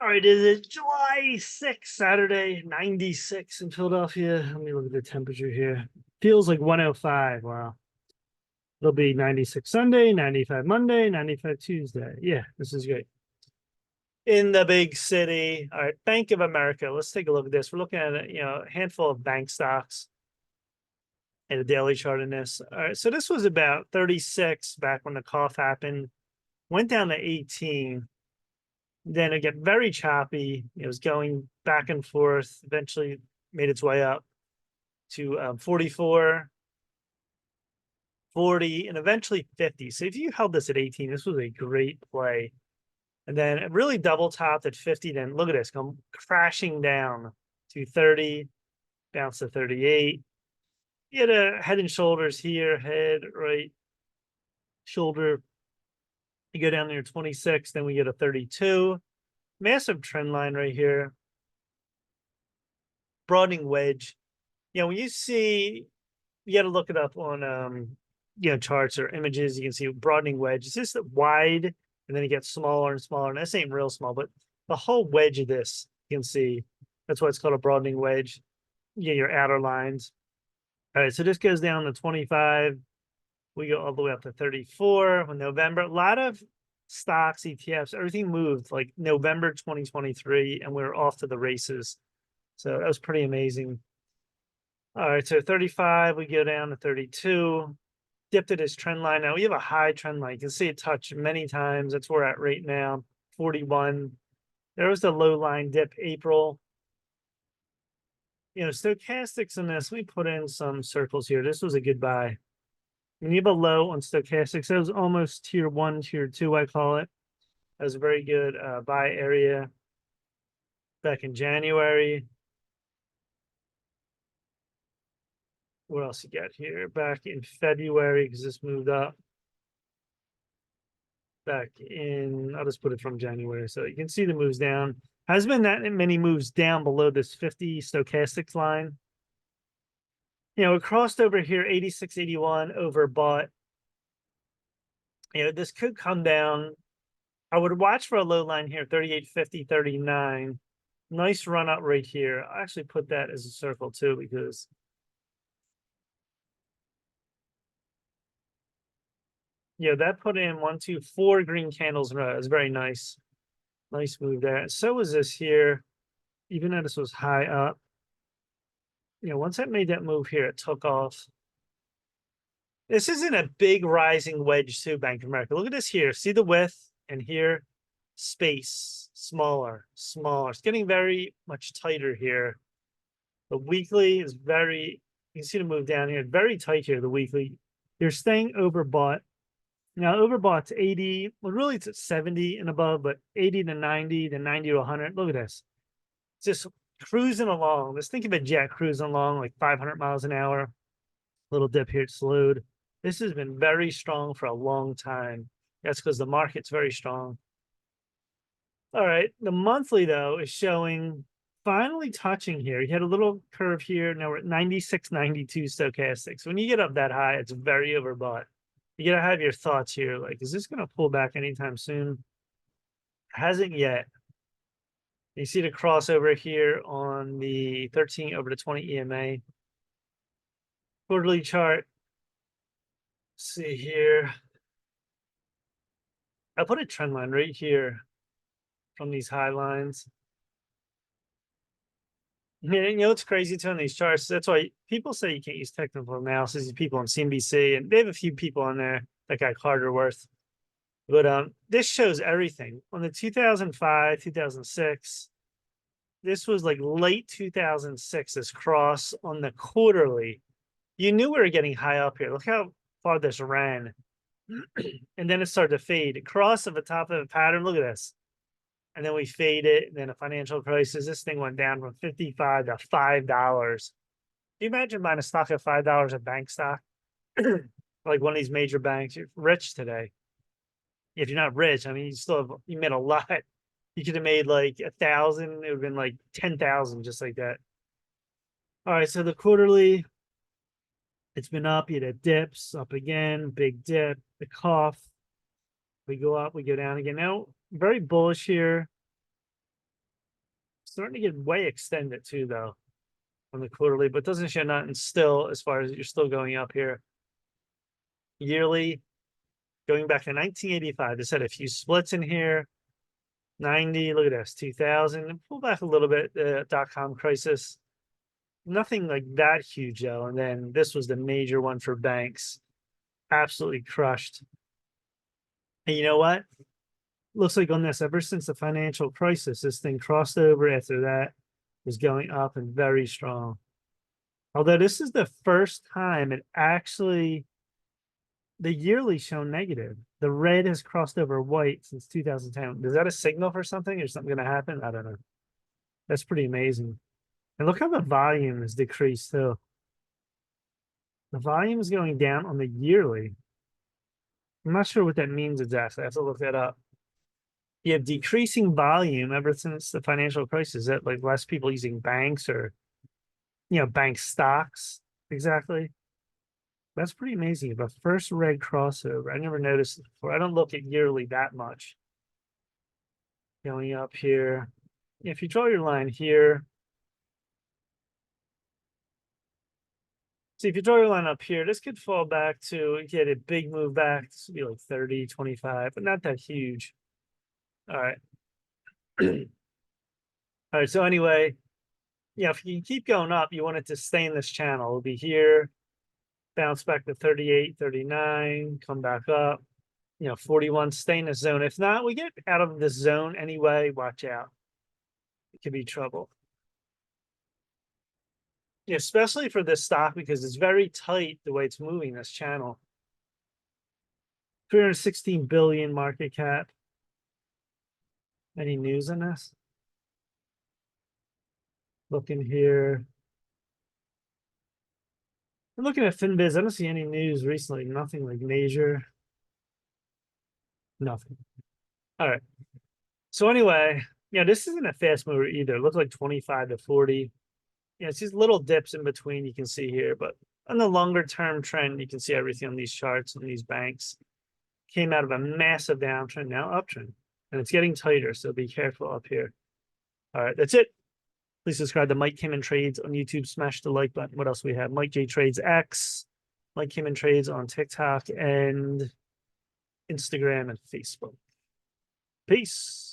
All right, is it July 6th, Saturday, 96 in Philadelphia? Let me look at the temperature here. Feels like 105. Wow. It'll be 96 Sunday, 95 Monday, 95 Tuesday. Yeah, this is great. In the big city. All right, Bank of America. Let's take a look at this. We're looking at a handful of bank stocks and a daily chart in this. All right, so this was about 36 back when the cough happened, went down to 18. Then it got very choppy. It was going back and forth, eventually made its way up to 44, 40, and eventually 50. So if you held this at 18, this was a great play. And then it really double topped at 50. Then look at this, come crashing down to 30, bounce to 38. You had a head and shoulders here, head, right, shoulder. You go down there 26, then we get a 32. Massive trend line right here. Broadening wedge. When you see, you got to look it up on charts or images. You can see broadening wedge. It's just wide, and then it gets smaller and smaller. And this ain't real small, but the whole wedge of this, you can see. That's why it's called a broadening wedge. Your outer lines. All right, so this goes down to 25. We go all the way up to 34 in November. A lot of stocks, ETFs, everything moved like November 2023, and we were off to the races. So that was pretty amazing. All right, so 35, we go down to 32. Dipped at his trend line. Now we have a high trend line. You can see it touch many times. That's where we're at right now, 41. There was the low line dip April. Stochastics in this, we put in some circles here. This was a good buy. When you have a low on stochastics, that was almost tier 1, tier 2, I call it. That was a very good buy area back in January. What else you got here? Back in February, because this moved up. Back in, I'll just put it from January. So you can see the moves down. Has been that many moves down below this 50 stochastics line. It crossed over here, 86, 81, overbought. This could come down. I would watch for a low line here, 38.50, 39. Nice run up right here. I actually put that as a circle too, because that put in 1, 2, 4 green candles in a row. It's very nice. Nice move there. So was this here, even though this was high up. Once that made that move here, it took off. This isn't a big rising wedge too, Bank of America. Look at this here. See the width, and here, space, smaller, smaller. It's getting very much tighter here. The weekly is very, you can see the move down here, very tight here, the weekly. You're staying overbought. Now, overbought's 80. Well, really, it's at 70 and above, but 80 to 90, to 90 to 100. Look at this. It's just cruising along. Let's think of a jet cruising along like 500 miles an hour. Little dip here, it slowed. This has been very strong for a long time. That's because the market's very strong. All right. The monthly, though, is showing finally touching here. You had a little curve here. Now we're at 96, 92 stochastics. When you get up that high, it's very overbought. You gotta have your thoughts here. Like, is this gonna pull back anytime soon? Hasn't yet. You see the crossover here on the 13 over the 20 EMA. Quarterly chart. Let's see here. I put a trend line right here from these high lines. It's crazy too on these charts. That's why people say you can't use technical analysis. People on CNBC, and they have a few people on there, that guy Carterworth. But this shows everything. On the 2005, 2006, this was like late 2006, this cross on the quarterly. You knew we were getting high up here. Look how far this ran. And then it started to fade. Cross at the top of the pattern. Look at this. And then we fade it. And then a financial crisis. This thing went down from 55 to $5. Can you imagine buying a stock at $5, a bank stock? Like one of these major banks. You're rich today. If you're not rich, I mean, you made a lot. You could have made like 1,000. It would have been like 10,000, just like that. All right, so the quarterly, it's been up. You had dips, up again, big dip, the cough. We go up, we go down again. Now, very bullish here. starting to get way extended too, though, on the quarterly, but doesn't show nothing still as far as you're still going up here. Yearly, going back to 1985, they said a few splits in here. 90, look at this, 2000, pull back a little bit, the dot-com crisis. Nothing like that huge, though. And then this was the major one for banks. Absolutely crushed. And you know what? Looks like on this, ever since the financial crisis, this thing crossed over after that, was going up and very strong. Although this is the first time it actually, the yearly shown negative. The red has crossed over white since 2010. Is that a signal for something or something going to happen? I don't know. That's pretty amazing. And look how the volume has decreased too. The volume is going down on the yearly. I'm not sure what that means exactly. I have to look that up. You have decreasing volume ever since the financial crisis. Is that like less people using banks or, bank stocks? Exactly. That's pretty amazing. But first red crossover. I never noticed it before. I don't look at yearly that much. Going up here. If you draw your line here, see, if you draw your line up here, this could fall back to get a big move back. This would be like 30, 25, but not that huge. All right. All right. So anyway, if you keep going up, you want it to stay in this channel. It'll be here, bounce back to 38, 39, come back up, 41, stay in the zone. If not, we get out of this zone anyway. Watch out. It could be trouble. Especially for this stock because it's very tight the way it's moving this channel. 316 billion market cap. Any news on this? Looking here. I'm looking at FinBiz. I don't see any news recently. Nothing like major. Nothing. All right. So anyway, this isn't a fast mover either. It looks like 25 to 40. It's these little dips in between you can see here, but on the longer term trend, you can see everything on these charts and these banks. Came out of a massive downtrend, now uptrend. And it's getting tighter, so be careful up here. All right, that's it. Please subscribe to Mike Kim and Trades on YouTube. Smash the like button. What else we have? Mike J Trades X, Mike Kim and Trades on TikTok and Instagram and Facebook. Peace.